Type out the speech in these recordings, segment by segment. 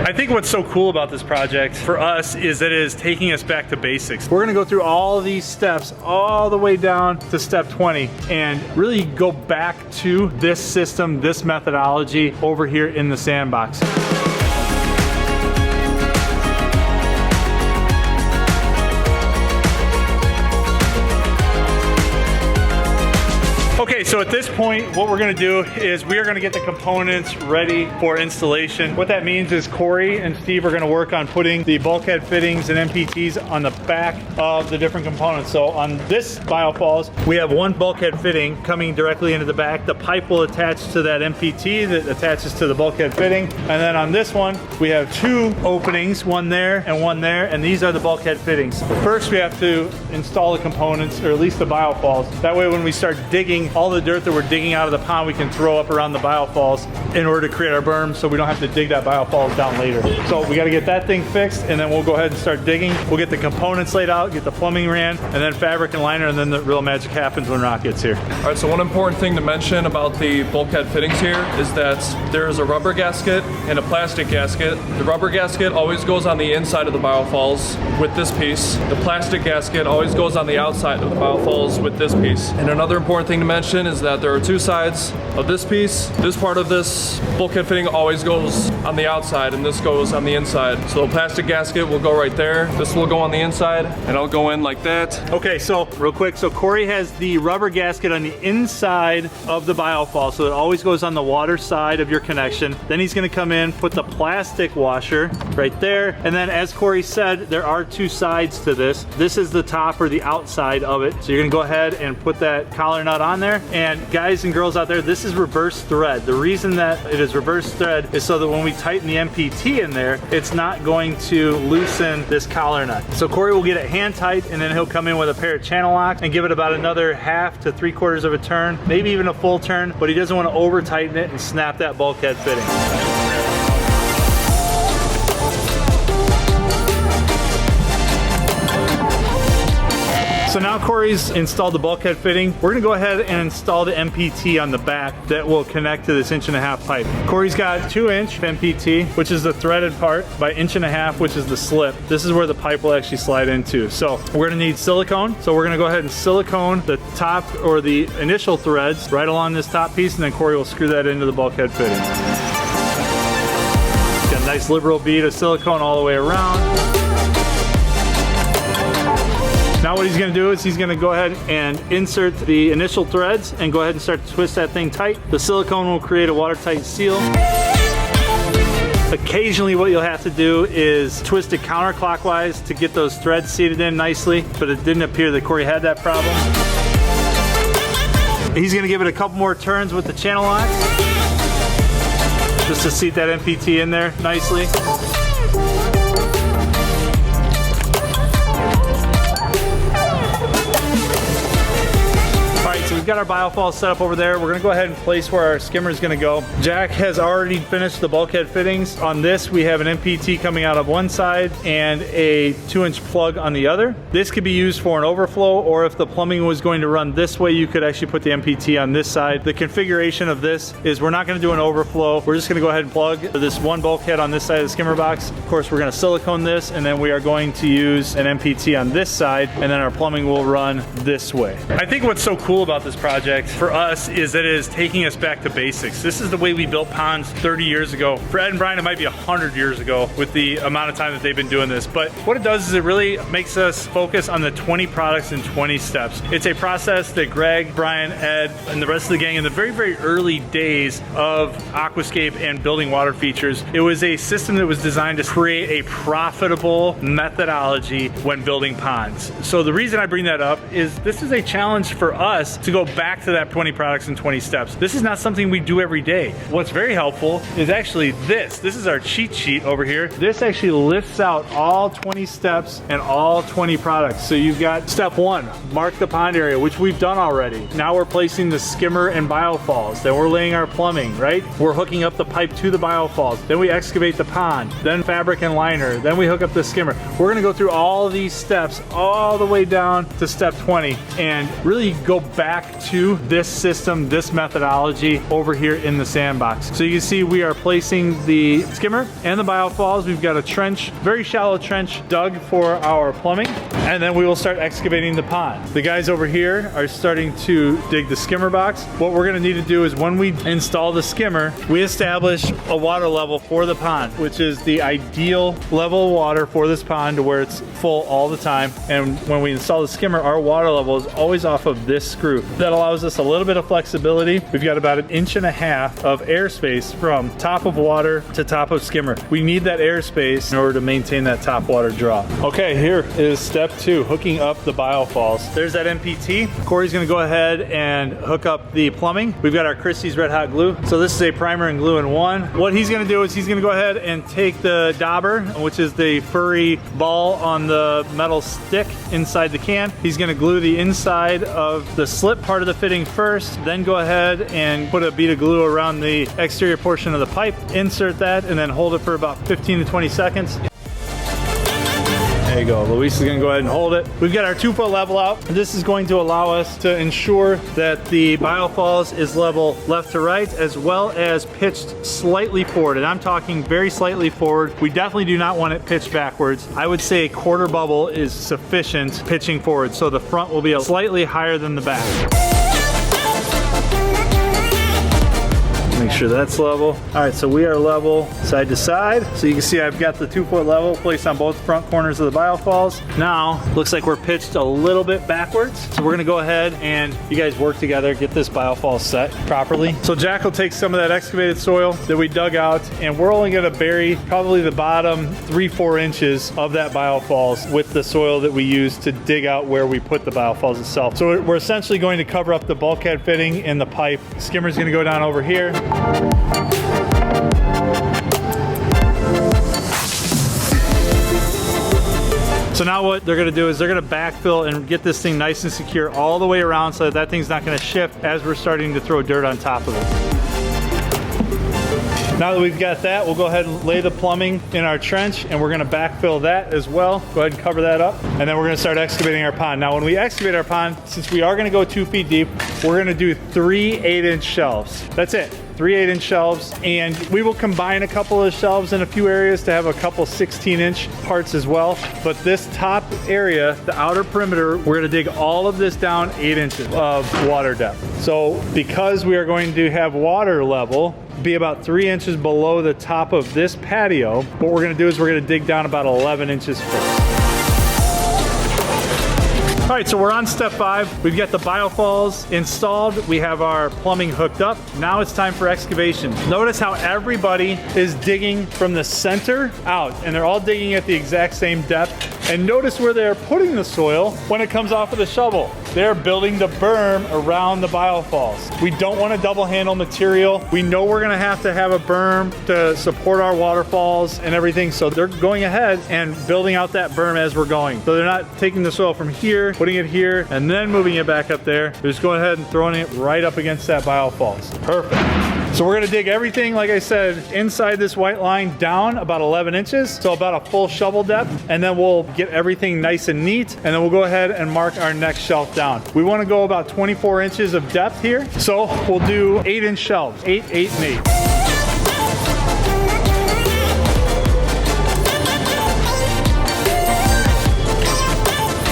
I think what's so cool about this project for us is that it is taking us back to basics. We're gonna go through all of these steps all the way down to step 20 and really go back to this system, this methodology over here in the sandbox. Okay, so at this point, what we're gonna do is we are gonna get the components ready for installation. What that means is Corey and Steve are gonna work on putting the bulkhead fittings and MPTs on the back of the different components. So on this biofalls, we have one bulkhead fitting coming directly into the back. The pipe will attach to that MPT that attaches to the bulkhead fitting. And then on this one, we have two openings, one there, and these are the bulkhead fittings. First, we have to install the components, or at least the biofalls. That way, when we start digging, all the dirt that we're digging out of the pond we can throw up around the biofalls in order to create our berm so we don't have to dig that biofalls down later. So we got to get that thing fixed, and then we'll go ahead and start digging. We'll get the components laid out, get the plumbing ran, and then fabric and liner, and then the real magic happens when Rock gets here. All right, so one important thing to mention about the bulkhead fittings here is that there is a rubber gasket and a plastic gasket. The rubber gasket always goes on the inside of the biofalls with this piece. The plastic gasket always goes on the outside of the biofalls with this piece. And another important thing to mention is that there are two sides of this piece. This part of this bulkhead fitting always goes on the outside, and this goes on the inside. So the plastic gasket will go right there. This will go on the inside, and it'll go in like that. Okay, so real quick, so Corey has the rubber gasket on the inside of the biofall, so it always goes on the water side of your connection. Then he's gonna come in, put the plastic washer right there, and then as Corey said, there are two sides to this. This is the top or the outside of it. So you're gonna go ahead and put that collar nut on there. And guys and girls out there, this is reverse thread. The reason that it is reverse thread is so that when we tighten the MPT in there, it's not going to loosen this collar nut. So Corey will get it hand tight, and then he'll come in with a pair of channel locks and give it about another 1/2 to 3/4 of a turn, maybe even a full turn, but he doesn't want to over tighten it and snap that bulkhead fitting. So now Corey's installed the bulkhead fitting. We're gonna go ahead and install the MPT on the back that will connect to this 1.5" pipe. Corey's got 2" MPT, which is the threaded part, by 1.5", which is the slip. This is where the pipe will actually slide into. So we're gonna need silicone. So we're gonna go ahead and silicone the top or the initial threads right along this top piece, and then Corey will screw that into the bulkhead fitting. Got a nice liberal bead of silicone all the way around. Now what he's gonna do is he's gonna go ahead and insert the initial threads and go ahead and start to twist that thing tight. The silicone will create a watertight seal. Occasionally what you'll have to do is twist it counterclockwise to get those threads seated in nicely, but it didn't appear that Corey had that problem. He's gonna give it a couple more turns with the channel lock, just to seat that MPT in there nicely. We've got our biofall set up over there. We're gonna go ahead and place where our skimmer is gonna go. Jack has already finished the bulkhead fittings. On this, we have an MPT coming out of one side and a 2" plug on the other. This could be used for an overflow, or if the plumbing was going to run this way, you could actually put the MPT on this side. The configuration of this is we're not gonna do an overflow. We're just gonna go ahead and plug this one bulkhead on this side of the skimmer box. Of course, we're gonna silicone this, and then we are going to use an MPT on this side, and then our plumbing will run this way. I think what's so cool about this project for us is that it is taking us back to basics. This is the way we built ponds 30 years ago. For Ed and Brian, it might be 100 years ago with the amount of time that they've been doing this. But what it does is it really makes us focus on the 20 products in 20 steps. It's a process that Greg, Brian, Ed, and the rest of the gang in the very, very early days of Aquascape and building water features, it was a system that was designed to create a profitable methodology when building ponds. So the reason I bring that up is this is a challenge for us to go back to that 20 products in 20 steps. This is not something we do every day. What's very helpful is actually this. This is our cheat sheet over here. This actually lifts out all 20 steps and all 20 products. So you've got step 1, mark the pond area, which we've done already. Now we're placing the skimmer and biofalls. Then we're laying our plumbing, right? We're hooking up the pipe to the biofalls. Then we excavate the pond. Then fabric and liner. Then we hook up the skimmer. We're gonna go through all of these steps all the way down to step 20 and really go back to this system, this methodology over here in the sandbox. So you can see we are placing the skimmer and the biofalls. We've got a trench, very shallow trench dug for our plumbing, and then we will start excavating the pond. The guys over here are starting to dig the skimmer box. What we're gonna need to do is when we install the skimmer, we establish a water level for the pond, which is the ideal level of water for this pond to where it's full all the time. And when we install the skimmer, our water level is always off of this screw. That allows us a little bit of flexibility. We've got about 1.5 inches of airspace from top of water to top of skimmer. We need that airspace in order to maintain that top water draw. Okay, here is step 2, hooking up the biofalls. There's that MPT. Corey's gonna go ahead and hook up the plumbing. We've got our Christie's Red Hot Glue. So this is a primer and glue in one. What he's gonna do is he's gonna go ahead and take the dauber, which is the furry ball on the metal stick inside the can. He's gonna glue the inside of the slip part of the fitting first, then go ahead and put a bead of glue around the exterior portion of the pipe, insert that, and then hold it for about 15 to 20 seconds. There you go. Luis is going to go ahead and hold it. We've got our 2-foot level out. This is going to allow us to ensure that the biofalls is level left to right, as well as pitched slightly forward. And I'm talking very slightly forward. We definitely do not want it pitched backwards. I would say a quarter bubble is sufficient pitching forward. So the front will be slightly higher than the back. Make sure that's level. All right, so we are level side to side. So you can see I've got the 2-foot level placed on both front corners of the biofalls. Now, looks like we're pitched a little bit backwards. So we're gonna go ahead and you guys work together, get this biofall set properly. So Jack will take some of that excavated soil that we dug out, and we're only gonna bury probably the bottom 3-4 inches of that biofalls with the soil that we use to dig out where we put the biofalls itself. So we're essentially going to cover up the bulkhead fitting and the pipe. Skimmer's gonna go down over here. So now what they're gonna do is they're gonna backfill and get this thing nice and secure all the way around so that that thing's not gonna shift as we're starting to throw dirt on top of it. Now that we've got that, we'll go ahead and lay the plumbing in our trench, and we're gonna backfill that as well. Go ahead and cover that up, and then we're gonna start excavating our pond. Now when we excavate our pond, since we are gonna go 2 feet deep, we're gonna do 3 8-inch shelves. That's it. 3 8-inch shelves, and we will combine a couple of shelves in a few areas to have a couple 16-inch parts as well. But this top area, the outer perimeter, we're gonna dig all of this down 8 inches of water depth. So because we are going to have water level be about 3 inches below the top of this patio, what we're gonna do is we're gonna dig down about 11 inches first. All right, so we're on step 5. We've got the biofalls installed. We have our plumbing hooked up. Now it's time for excavation. Notice how everybody is digging from the center out, and they're all digging at the exact same depth. And notice where they're putting the soil when it comes off of the shovel. They're building the berm around the biofalls. We don't want to double handle material. We know we're gonna have a berm to support our waterfalls and everything, so they're going ahead and building out that berm as we're going. So they're not taking the soil from here, putting it here, and then moving it back up there. They're just going ahead and throwing it right up against that biofalls. Perfect. So we're gonna dig everything, like I said, inside this white line down about 11 inches, so about a full shovel depth, and then we'll get everything nice and neat, and then we'll go ahead and mark our next shelf down. We wanna go about 24 inches of depth here, so we'll do 8-inch shelves, 8, 8, and 8.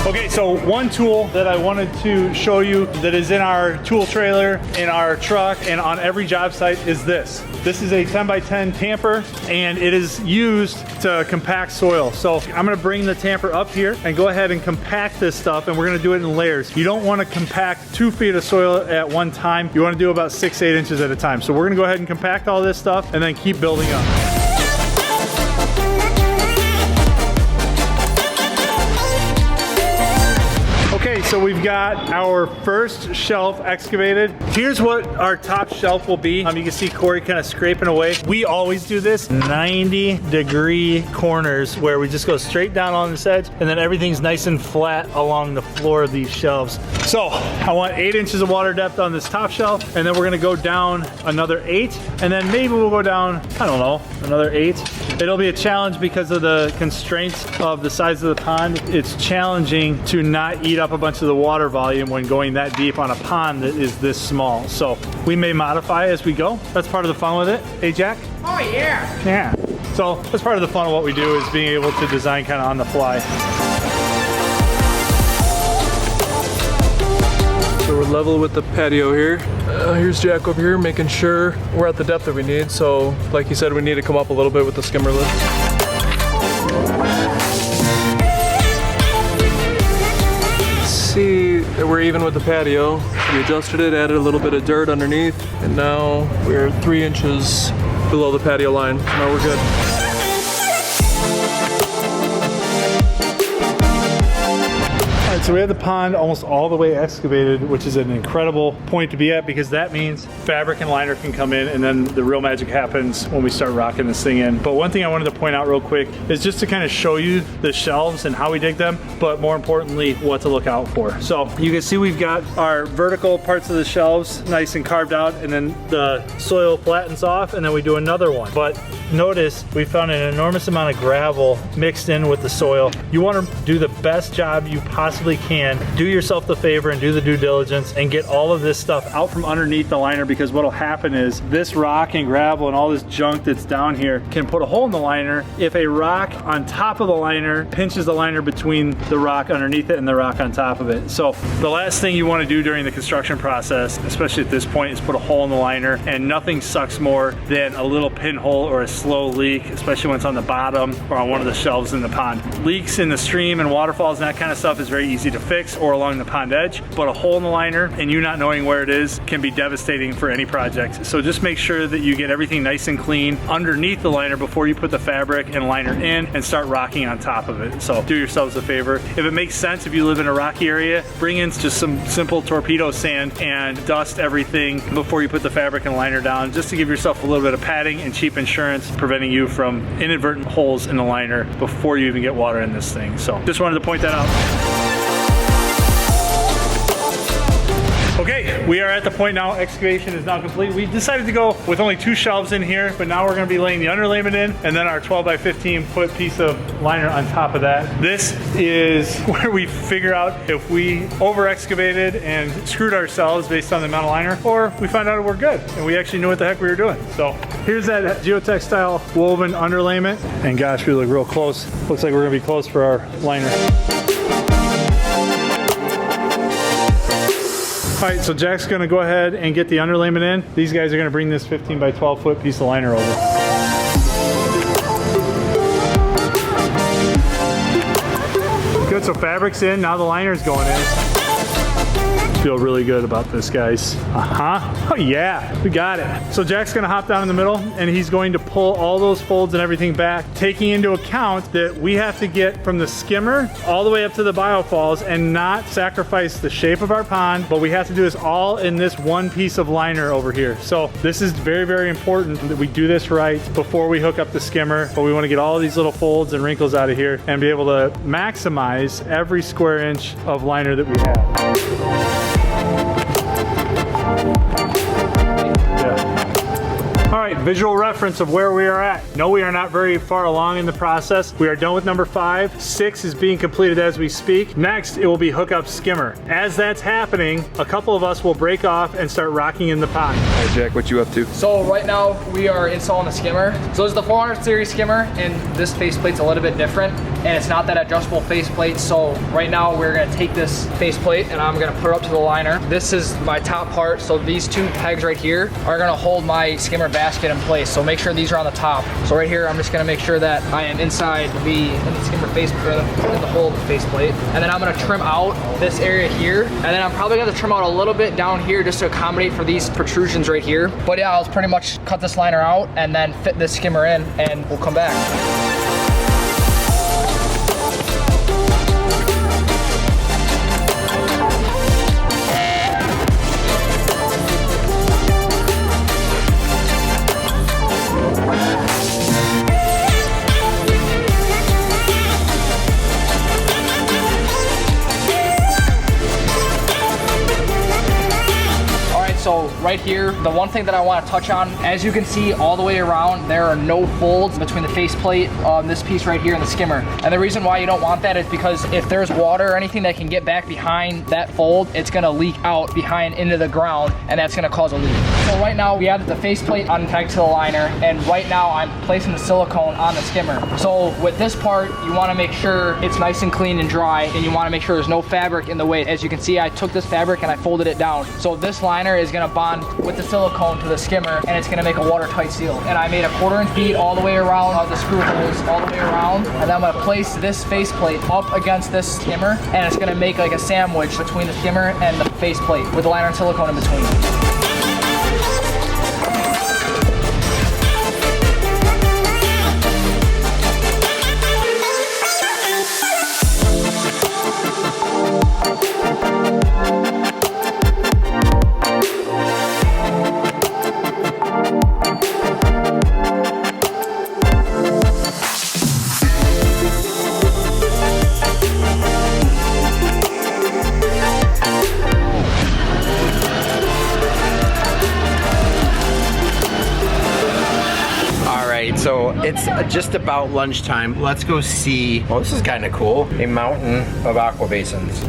Okay, so one tool that I wanted to show you that is in our tool trailer, in our truck, and on every job site is this. This is a 10x10 tamper, and it is used to compact soil. So I'm gonna bring the tamper up here and go ahead and compact this stuff, and we're gonna do it in layers. You don't wanna compact 2 feet of soil at one time. You wanna do about 6, 8 inches at a time. So we're gonna go ahead and compact all this stuff and then keep building up. Okay, so we've got our first shelf excavated. Here's what our top shelf will be. You can see Corey kind of scraping away. We always do this 90-degree corners where we just go straight down on this edge, and then everything's nice and flat along the floor of these shelves. So I want 8 inches of water depth on this top shelf, and then we're gonna go down another 8, and then maybe we'll go down, I don't know, another 8. It'll be a challenge because of the constraints of the size of the pond. It's challenging to not eat up a bunch much of the water volume when going that deep on a pond that is this small. So we may modify as we go. That's part of the fun with it. Hey, Jack? Oh yeah. Yeah. So that's part of the fun of what we do, is being able to design kind of on the fly. So we're level with the patio here. Here's Jack over here making sure we're at the depth that we need. So like he said, we need to come up a little bit with the skimmer lift. See that we're even with the patio. We adjusted it, added a little bit of dirt underneath, and now we're 3 inches below the patio line. Now we're good. So we have the pond almost all the way excavated, which is an incredible point to be at, because that means fabric and liner can come in, and then the real magic happens when we start rocking this thing in. But one thing I wanted to point out real quick is just to kind of show you the shelves and how we dig them, but more importantly, what to look out for. So you can see we've got our vertical parts of the shelves nice and carved out, and then the soil flattens off, and then we do another one. But notice we found an enormous amount of gravel mixed in with the soil. You want to do the best job you possibly can. Do yourself the favor and do the due diligence and get all of this stuff out from underneath the liner, because what'll happen is this rock and gravel and all this junk that's down here can put a hole in the liner if a rock on top of the liner pinches the liner between the rock underneath it and the rock on top of it. So the last thing you want to do during the construction process, especially at this point, is put a hole in the liner, and nothing sucks more than a little pinhole or a slow leak, especially when it's on the bottom or on one of the shelves in the pond. Leaks in the stream and waterfalls and that kind of stuff is very easy to fix, or along the pond edge, but a hole in the liner and you not knowing where it is can be devastating for any project. So just make sure that you get everything nice and clean underneath the liner before you put the fabric and liner in and start rocking on top of it. So do yourselves a favor. If it makes sense, if you live in a rocky area, bring in just some simple torpedo sand and dust everything before you put the fabric and liner down, just to give yourself a little bit of padding and cheap insurance, preventing you from inadvertent holes in the liner before you even get water in this thing. So just wanted to point that out. Okay, we are at the point now, excavation is now complete. We decided to go with only 2 shelves in here, but now we're gonna be laying the underlayment in, and then our 12 by 15 foot piece of liner on top of that. This is where we figure out if we over excavated and screwed ourselves based on the amount of liner, or we find out we're good and we actually knew what the heck we were doing. So here's that geotextile woven underlayment, and gosh, we look real close. Looks like we're gonna be close for our liner. All right, so Jack's gonna go ahead and get the underlayment in. These guys are gonna bring this 15 by 12 foot piece of liner over. Good, so fabric's in, now the liner's going in. Feel really good about this, guys. Oh yeah, we got it. So Jack's gonna hop down in the middle, and he's going to pull all those folds and everything back, taking into account that we have to get from the skimmer all the way up to the biofalls and not sacrifice the shape of our pond, but we have to do this all in this one piece of liner over here. So this is very, very important that we do this right before we hook up the skimmer, but we wanna get all these little folds and wrinkles out of here and be able to maximize every square inch of liner that we have. All right, visual reference of where we are at. No, we are not very far along in the process. We are done with number 5. 6 is being completed as we speak. Next, it will be hookup skimmer. As that's happening, a couple of us will break off and start rocking in the pond. All right, Jack, what you up to? So right now we are installing the skimmer. So this is the 400 series skimmer, and this faceplate's a little bit different, and it's not that adjustable faceplate. So right now we're gonna take this faceplate and I'm gonna put it up to the liner. This is my top part. So these 2 pegs right here are gonna hold my skimmer basket in place. So make sure these are on the top. So right here, I'm just gonna make sure that I am inside in the skimmer faceplate, in the hole of the faceplate. And then I'm gonna trim out this area here. And then I'm probably gonna trim out a little bit down here just to accommodate for these protrusions right here. But yeah, I'll pretty much cut this liner out and then fit this skimmer in, and we'll come back. So right here, the one thing that I want to touch on, as you can see all the way around, there are no folds between the faceplate on this piece right here and the skimmer. And the reason why you don't want that is because if there's water or anything that can get back behind that fold, it's gonna leak out behind into the ground, and that's gonna cause a leak. So right now we added the faceplate on pegged to the liner, and right now I'm placing the silicone on the skimmer. So with this part, you wanna make sure it's nice and clean and dry, and you wanna make sure there's no fabric in the way. As you can see, I took this fabric and I folded it down. So this liner is gonna bond with the silicone to the skimmer, and it's gonna make a watertight seal. And I made a 1/4 inch bead all the way around the screw holes, all the way around, and then I'm gonna place this faceplate up against this skimmer, and it's gonna make like a sandwich between the skimmer and the faceplate with the liner and silicone in between. So it's just about lunchtime. Let's go see, well, this is kind of cool, a mountain of aqua basins.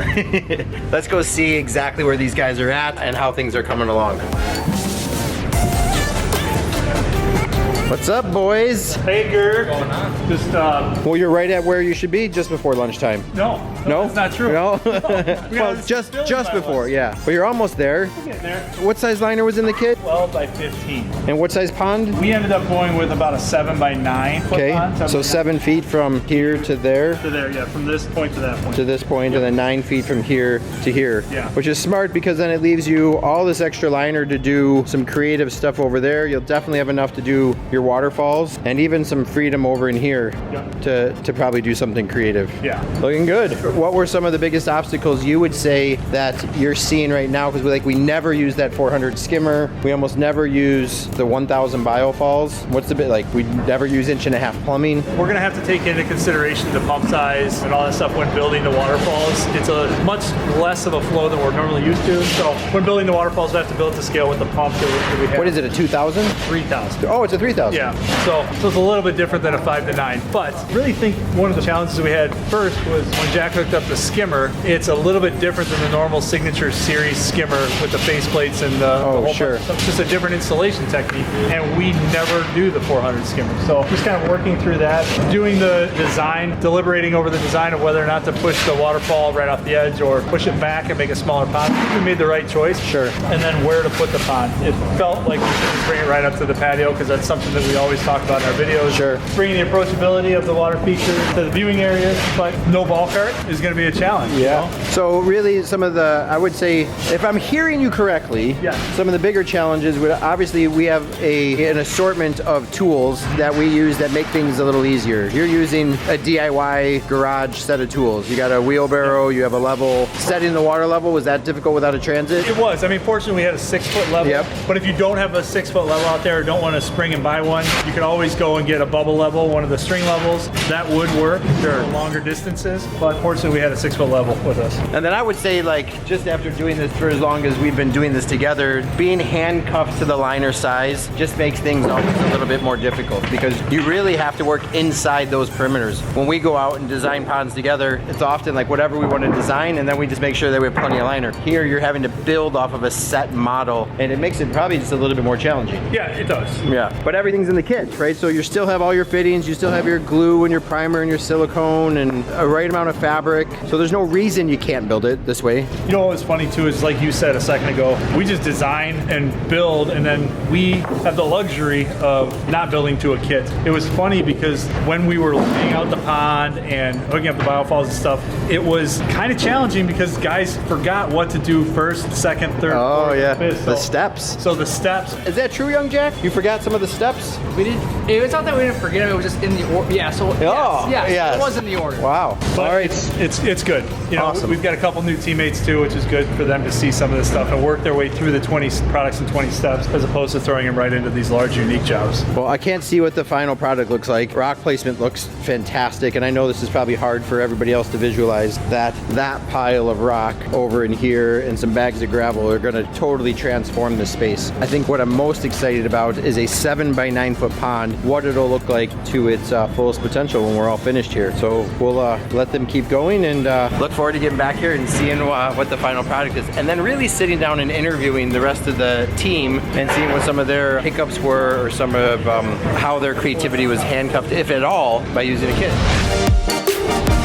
Let's go see exactly where these guys are at and how things are coming along. What's up, boys? Hey, Gert. What's going on? Just, well, you're right at where you should be just before lunchtime. No, that's not true. No? We Well, got just before, yeah. But you're almost there. We're getting there. What size liner was in the kit? 12 by 15. And what size pond? We ended up going with about a 7 by 9 foot Okay, pond. so 7 feet from here to there. To there, yeah, from this point to that point. To this point, and then 9 feet from here to here. Yeah. Which is smart because then it leaves you all this extra liner to do some creative stuff over there. You'll definitely have enough to do your waterfalls and even some freedom over in here to probably do something creative. Yeah. Looking good. What were some of the biggest obstacles you would say that you're seeing right now? Because we never use that 400 skimmer. We almost never use the 1000 biofalls. What's the bit like? We never use 1.5 plumbing. We're gonna have to take into consideration the pump size and all that stuff when building the waterfalls. It's a much less of a flow than we're normally used to. So when building the waterfalls, we have to build to scale with the pump that we have. What is it, a 2000? 3,000. Oh, it's a 3000. Yeah, so it's a little bit different than a 5 to 9, but I really think one of the challenges we had first was when Jack hooked up the skimmer, it's a little bit different than the normal signature series skimmer with the faceplates and the whole sure. bunch of stuff. It's just a different installation technique, and we never do the 400 skimmer. So just kind of working through that, doing the design, deliberating over the design of whether or not to push the waterfall right off the edge or push it back and make a smaller pond. We made the right choice. Sure. And then where to put the pond. It felt like we should bring it right up to the patio because that's something that we always talk about in our videos. Sure. Bringing the approachability of the water feature to the viewing areas, but no ball cart is going to be a challenge. Yeah. You know? So really some of the, I would say, if I'm hearing you correctly, Yeah. some of the bigger challenges would, obviously we have an assortment of tools that we use that make things a little easier. You're using a DIY garage set of tools. You got a wheelbarrow, you have a level. Setting the water level, was that difficult without a transit? It was. I mean, fortunately, we had a 6 foot level. Yep. But if you don't have a 6 foot level out there or don't want to spring and buy one, you can always go and get a bubble level, one of the string levels. That would work for longer distances. But fortunately, we had a 6 foot level with us. And then I would say, like, just after doing this for as long as we've been doing this together, being handcuffed to the liner size just makes things always a little bit more difficult because you really have to work inside those perimeters. When we go out and design ponds together, it's often like whatever we want to design, and then we just make sure that we have plenty of liner. Here, you're having to build off of a set model, and it makes it probably just a little bit more challenging. Yeah, it does. Yeah, but everything's in the kit, right? So you still have all your fittings, you still have your glue and your primer and your silicone and a right amount of fabric. So there's no reason you can't build it this way. You know what was funny too is like you said a second ago, we just design and build, and then we have the luxury of not building to a kit. It was funny because when we were laying out the pond and hooking up the biofalls and stuff, it was kind of challenging because guys forgot what to do first, second, third, Oh fourth, yeah, fifth. the steps. So the steps. Is that true, young Jack? You forgot some of the steps? steps. We didn't. It's not that we didn't forget him. It was just in the order. Yeah. So yes, it was in the order. Wow. But All right. it's good. You know, Awesome. we've got a couple new teammates too, which is good for them to see some of this stuff and work their way through the 20 products in 20 steps, as opposed to throwing them right into these large, unique jobs. Well, I can't see what the final product looks like. Rock placement looks fantastic, and I know this is probably hard for everybody else to visualize that pile of rock over in here and some bags of gravel are going to totally transform this space. I think what I'm most excited about is a 7 by 9 foot pond, what it'll look like to its fullest potential when we're all finished here. So we'll let them keep going and look forward to getting back here and seeing what the final product is, and then really sitting down and interviewing the rest of the team and seeing what some of their hiccups were, or some of how their creativity was handcuffed, if at all, by using a kit.